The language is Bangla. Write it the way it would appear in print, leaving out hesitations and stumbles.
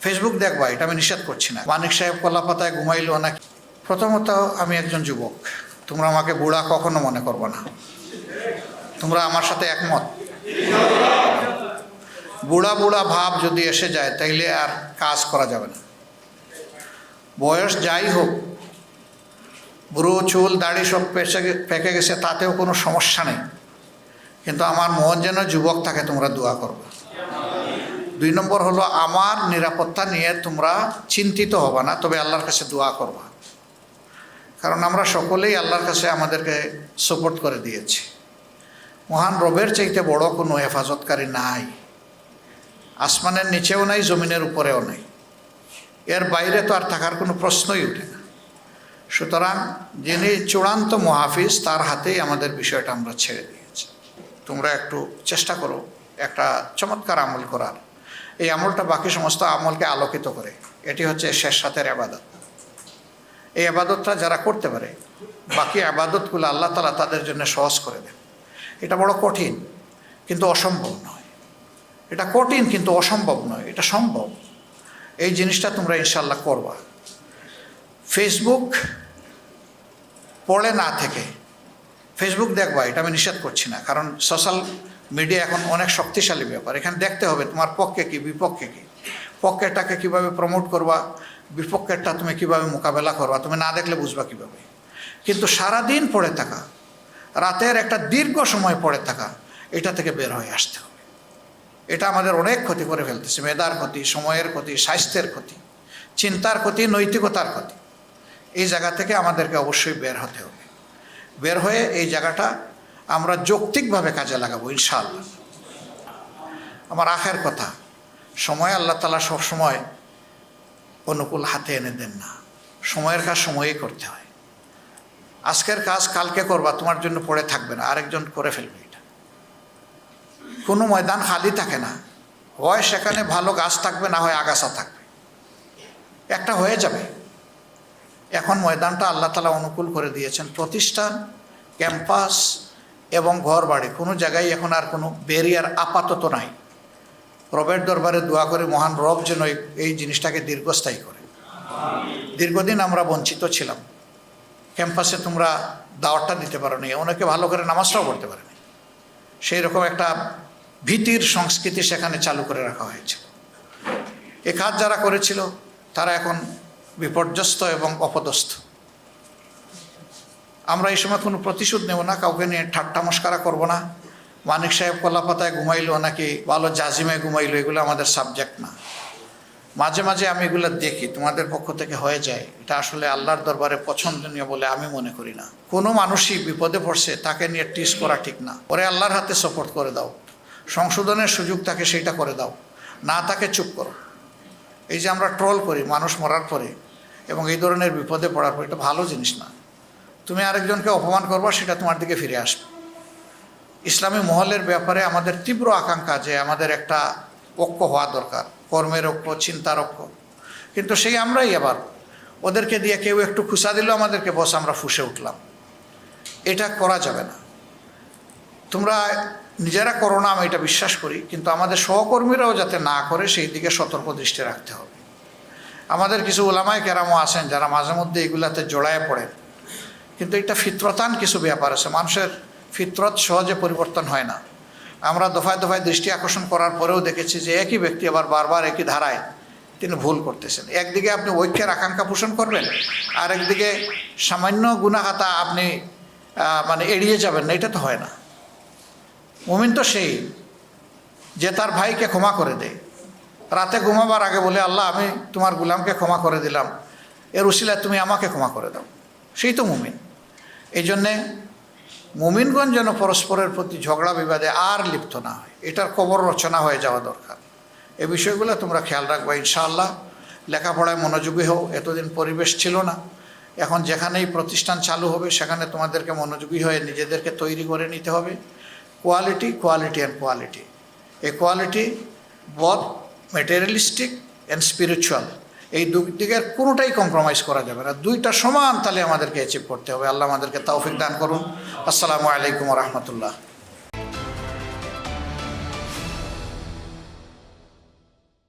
ফেসবুক দেখবা, এটা আমি নিষেধ করছি না। মানিক সাহেব কলাপাতায় ঘুমাইলো নাকি? প্রথমত আমি একজন যুবক, তোমরা আমাকে বুড়া কখনো মনে করবো না। তোমরা আমার সাথে একমত? বুড়া বুড়া ভাব যদি এসে যায় তাইলে আর কাজ করা যাবে না। বয়স যাই হোক, বুড়ো চুল দাড়ি সব পেকে গেছে, তাতেও কোনো সমস্যা নেই, কিন্তু আমার মন যেন যুবক থাকে, তোমরা দোয়া করবে। 2 নম্বর হলো, আমার নিরাপত্তা নিয়ে তোমরা চিন্তিত হবে না, তবে আল্লাহর কাছে দোয়া করবা। কারণ আমরা সকলেই আল্লাহর কাছে আমাদেরকে সাপোর্ট করে দিয়েছি। মহান রবের চাইতে বড় কোনো হেফাজতকারী নাই, আসমানের নিচেও নাই, জমিনের উপরেও নাই, এর বাইরে তো আর থাকার কোনো প্রশ্নই ওঠে না। সুতরাং যিনি চূড়ান্ত মুহাফিজ, তার হাতেই আমাদের বিষয়টা আমরা ছেড়ে দিয়েছি। তোমরা একটু চেষ্টা করো একটা চমৎকার আমল করার। এই আমলটা বাকি সমস্ত আমলকে আলোকিত করে। এটি হচ্ছে শেষ রাতের আবাদত। এই আবাদতটা যারা করতে পারে, বাকি আবাদতগুলো আল্লাহ তাআলা তাদের জন্য সহজ করে দেন। এটা বড় কঠিন, কিন্তু অসম্ভব নয়। এটা কঠিন কিন্তু অসম্ভব নয়, এটা সম্ভব। এই জিনিসটা তোমরা ইনশাল্লাহ করবা। ফেসবুক পড়ে না থেকে ফেসবুক দেখবা, এটা আমি নিষেধ করছি না, কারণ সোশ্যাল মিডিয়া এখন অনেক শক্তিশালী ব্যাপার। এখানে দেখতে হবে তোমার পক্ষে কি বিপক্ষে কি, পক্ষেরটাকে কীভাবে প্রমোট করবা, বিপক্ষেরটা তুমি কীভাবে মোকাবেলা করবা, তুমি না দেখলে বুঝবা কীভাবে। কিন্তু সারাদিন পড়ে থাকা, রাতের একটা দীর্ঘ সময় পড়ে থাকা, এটা থেকে বের হয়ে আসতে হবে। এটা আমাদের অনেক ক্ষতি করে ফেলতেছে, মেধার ক্ষতি, সময়ের ক্ষতি, স্বাস্থ্যের ক্ষতি, চিন্তার ক্ষতি, নৈতিকতার ক্ষতি। এই জায়গা থেকে আমাদেরকে অবশ্যই বের হতে হবে। বের হয়ে এই জায়গাটা আমরা যৌক্তিকভাবে কাজে লাগাবো ইনশাআল্লাহ। আমার আখের কথা, সময় আল্লাহ তাআলা সবসময় অনুকূল হাতে এনে দেন না। সময়ের কাজ সময়েই করতে হয়। আজকের কাজ কালকে করবা, তোমার জন্য পড়ে থাকবে না, আরেকজন করে ফেলবে। এটা কোনো ময়দান খালি থাকে না, হয় সেখানে ভালো গাছ থাকবে, না হয় আগাছা থাকবে, একটা হয়ে যাবে। এখন ময়দানটা আল্লাহ তাআলা অনুকূল করে দিয়েছেন। প্রতিষ্ঠান, ক্যাম্পাস এবং ঘর বাড়ি, কোনো জায়গায় এখন আর কোনো ব্যারিয়ার আপাতত নাই। রবের দরবারে দোয়া করে মহান রব যেন এই জিনিসটাকে দীর্ঘস্থায়ী করে। দীর্ঘদিন আমরা বঞ্চিত ছিলাম। ক্যাম্পাসে তোমরা দাওয়াতটা দিতে পারো নি, অনেকে ভালো করে নামাজটাও পড়তে পারেনি। সেই রকম একটা ভীতির সংস্কৃতি সেখানে চালু করে রাখা হয়েছে। এ কাজ যারা করেছিল তারা এখন বিপর্যস্ত এবং অপদস্থ। আমরা এই সময় কোনো প্রতিশোধ নেব না, কাউকে নিয়ে ঠাট্টা মস্করা করবো না। মানিক সাহেব কলাপাতায় ঘুমাইলো নাকি ভালো জাজিমে ঘুমাইলো, এগুলো আমাদের সাবজেক্ট না। মাঝে মাঝে আমি এগুলো দেখি, তোমাদের পক্ষ থেকে হয়ে যায়, এটা আসলে আল্লাহর দরবারে পছন্দনীয় বলে আমি মনে করি না। কোনো মানুষই বিপদে পড়ছে তাকে নিয়ে টিস করা ঠিক না। ওরে আল্লাহর হাতে সাপোর্ট করে দাও, সংশোধনের সুযোগ তাকে সেইটা করে দাও, না তাকে চুপ করো। এই যে আমরা ট্রল করি মানুষ মরার পরে এবং এই ধরনের বিপদে পড়ার পরে, এটা ভালো জিনিস না। তুমি আরেকজনকে অপমান করবা, সেটা তোমার দিকে ফিরে আসবে। ইসলামী মহলের ব্যাপারে আমাদের তীব্র আকাঙ্ক্ষা যে আমাদের একটা ঐক্য হওয়া দরকার, কর্মের ঐক্য, চিন্তার ঐক্য। কিন্তু সেই আমরাই আবার ওদেরকে দিয়ে কেউ একটু খুশা দিল আমাদেরকে, বস আমরা ফুঁসে উঠলাম। এটা করা যাবে না। তোমরা নিজেরা করো না, আমি এটা বিশ্বাস করি, কিন্তু আমাদের সহকর্মীরাও যাতে না করে সেই দিকে সতর্ক দৃষ্টি রাখতে হবে। আমাদের কিছু ওলামায়ে কেরামও আছেন যারা মাঝে মধ্যে এগুলাতে জড়ায় পড়েন, কিন্তু এটা ফিতরতান কিছু ব্যাপার আছে। মানুষের ফিতরত সহজে পরিবর্তন হয় না। আমরা দফায় দফায় দৃষ্টি আকর্ষণ করার পরেও দেখেছি যে একই ব্যক্তি আবার বারবার একই ধারায় তিনি ভুল করতেছেন। একদিকে আপনি ঐক্যের আকাঙ্ক্ষা পোষণ করবেন, আর একদিকে সামান্য গুনাহাতা আপনি এড়িয়ে যাবেন না, এটা তো হয় না। মুমিন তো সেই যে তার ভাইকে ক্ষমা করে দেয়, রাতে ঘুমাবার আগে বলে, আল্লাহ আমি তোমার গুলামকে ক্ষমা করে দিলাম, এর উসিলায় তুমি আমাকে ক্ষমা করে দাও। সেই তো মুমিন। এই জন্যে মুমিনগণ যেন পরস্পরের প্রতি ঝগড়া বিবাদে আর লিপ্ত না হয়, এটার কবর রচনা হয়ে যাওয়া দরকার। এই বিষয়গুলো তোমরা খেয়াল রাখবা ইনশাআল্লাহ। লেখাপড়ায় মনোযোগী হও। এতদিন পরিবেশ ছিল না, এখন যেখানেই প্রতিষ্ঠান চালু হবে সেখানে তোমাদেরকে মনোযোগী হয়ে নিজেদেরকে তৈরি করে নিতে হবে। Quality, quality and quality. এই quality both materialistic and spiritual, এই দুই দিকের কোনোটাই কম্প্রোমাইজ করা যাবে না। দুইটা সমান তাহলে আমাদেরকে অ্যাচিভ করতে হবে। আল্লাহ আমাদেরকে তৌফিক দান করুন। আসসালামু আলাইকুম ওয়া রাহমাতুল্লাহ।